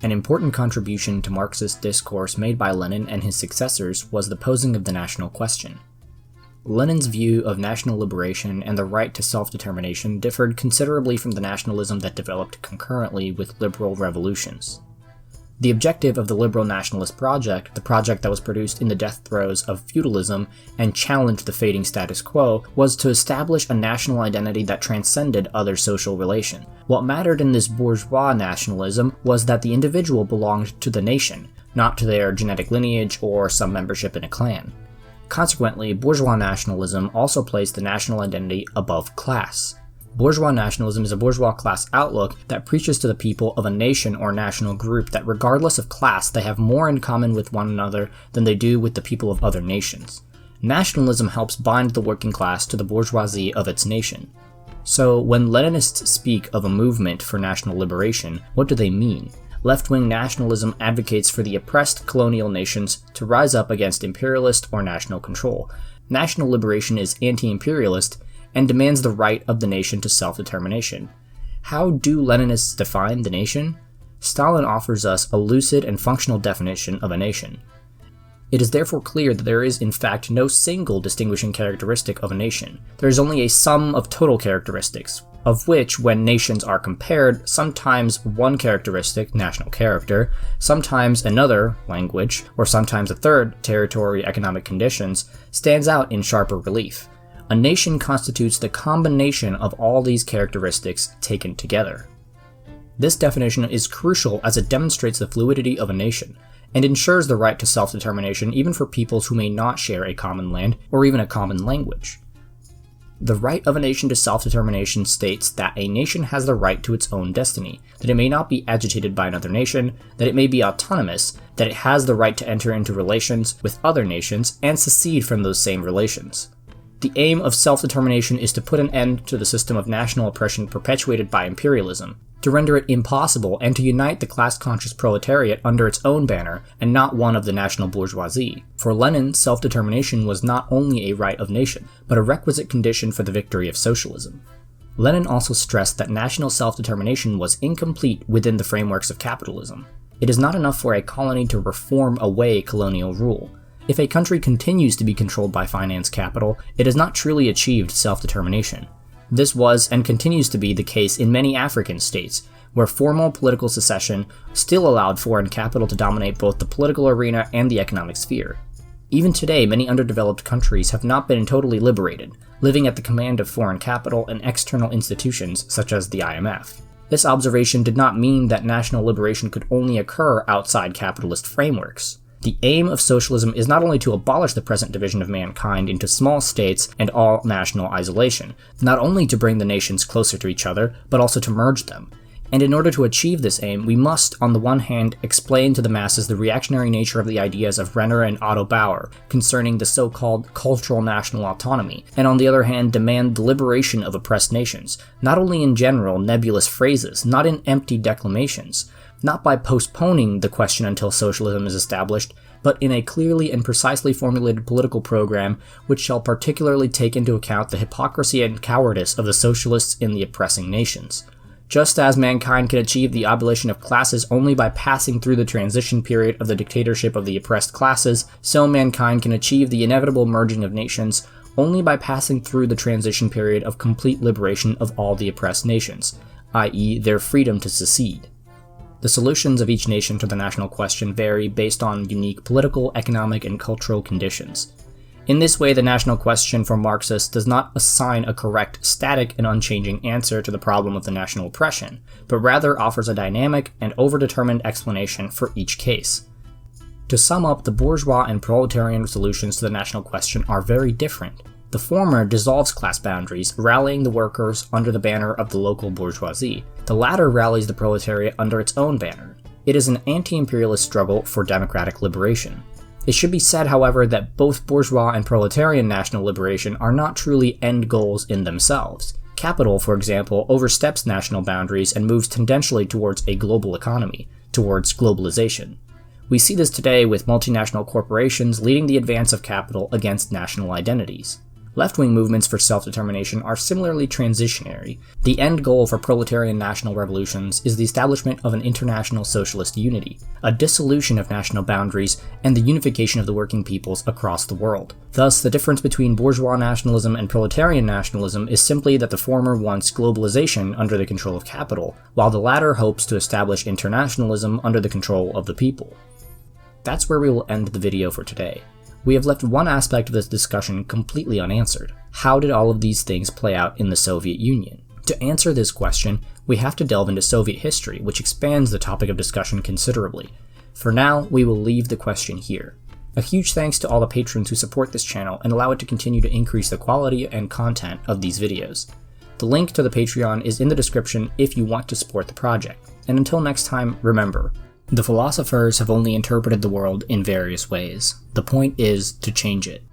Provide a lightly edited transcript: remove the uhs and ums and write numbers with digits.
An important contribution to Marxist discourse made by Lenin and his successors was the posing of the national question. Lenin's view of national liberation and the right to self-determination differed considerably from the nationalism that developed concurrently with liberal revolutions. The objective of the liberal nationalist project, the project that was produced in the death throes of feudalism and challenged the fading status quo, was to establish a national identity that transcended other social relation. What mattered in this bourgeois nationalism was that the individual belonged to the nation, not to their genetic lineage or some membership in a clan. Consequently, bourgeois nationalism also placed the national identity above class. Bourgeois nationalism is a bourgeois class outlook that preaches to the people of a nation or national group that regardless of class, they have more in common with one another than they do with the people of other nations. Nationalism helps bind the working class to the bourgeoisie of its nation. So, when Leninists speak of a movement for national liberation, what do they mean? Left-wing nationalism advocates for the oppressed colonial nations to rise up against imperialist or national control. National liberation is anti-imperialist and demands the right of the nation to self-determination. How do Leninists define the nation? Stalin offers us a lucid and functional definition of a nation. It is therefore clear that there is in fact no single distinguishing characteristic of a nation. There is only a sum of total characteristics, of which, when nations are compared, sometimes one characteristic, national character, sometimes another, language, or sometimes a third, territory, economic conditions, stands out in sharper relief. A nation constitutes the combination of all these characteristics taken together. This definition is crucial as it demonstrates the fluidity of a nation, and ensures the right to self-determination even for peoples who may not share a common land or even a common language. The right of a nation to self-determination states that a nation has the right to its own destiny, that it may not be agitated by another nation, that it may be autonomous, that it has the right to enter into relations with other nations and secede from those same relations. The aim of self-determination is to put an end to the system of national oppression perpetuated by imperialism, to render it impossible and to unite the class-conscious proletariat under its own banner and not one of the national bourgeoisie. For Lenin, self-determination was not only a right of nation, but a requisite condition for the victory of socialism. Lenin also stressed that national self-determination was incomplete within the frameworks of capitalism. It is not enough for a colony to reform away colonial rule. If a country continues to be controlled by finance capital, it has not truly achieved self-determination. This was and continues to be the case in many African states, where formal political secession still allowed foreign capital to dominate both the political arena and the economic sphere. Even today, many underdeveloped countries have not been totally liberated, living at the command of foreign capital and external institutions such as the IMF. This observation did not mean that national liberation could only occur outside capitalist frameworks. The aim of socialism is not only to abolish the present division of mankind into small states and all national isolation, not only to bring the nations closer to each other, but also to merge them. And in order to achieve this aim, we must, on the one hand, explain to the masses the reactionary nature of the ideas of Renner and Otto Bauer concerning the so-called cultural national autonomy, and on the other hand, demand the liberation of oppressed nations, not only in general, nebulous phrases, not in empty declamations, not by postponing the question until socialism is established, but in a clearly and precisely formulated political program which shall particularly take into account the hypocrisy and cowardice of the socialists in the oppressing nations. Just as mankind can achieve the abolition of classes only by passing through the transition period of the dictatorship of the oppressed classes, so mankind can achieve the inevitable merging of nations only by passing through the transition period of complete liberation of all the oppressed nations, i.e. their freedom to secede. The solutions of each nation to the national question vary based on unique political, economic, and cultural conditions. In this way, the national question for Marxists does not assign a correct, static, and unchanging answer to the problem of the national oppression, but rather offers a dynamic and overdetermined explanation for each case. To sum up, the bourgeois and proletarian solutions to the national question are very different. The former dissolves class boundaries, rallying the workers under the banner of the local bourgeoisie. The latter rallies the proletariat under its own banner. It is an anti-imperialist struggle for democratic liberation. It should be said, however, that both bourgeois and proletarian national liberation are not truly end goals in themselves. Capital, for example, oversteps national boundaries and moves tendentially towards a global economy, towards globalization. We see this today with multinational corporations leading the advance of capital against national identities. Left-wing movements for self-determination are similarly transitionary. The end goal for proletarian national revolutions is the establishment of an international socialist unity, a dissolution of national boundaries, and the unification of the working peoples across the world. Thus, the difference between bourgeois nationalism and proletarian nationalism is simply that the former wants globalization under the control of capital, while the latter hopes to establish internationalism under the control of the people. That's where we will end the video for today. We have left one aspect of this discussion completely unanswered. How did all of these things play out in the Soviet Union? To answer this question, we have to delve into Soviet history, which expands the topic of discussion considerably. For now, we will leave the question here. A huge thanks to all the patrons who support this channel and allow it to continue to increase the quality and content of these videos. The link to the Patreon is in the description if you want to support the project. And until next time, remember, the philosophers have only interpreted the world in various ways. The point is to change it.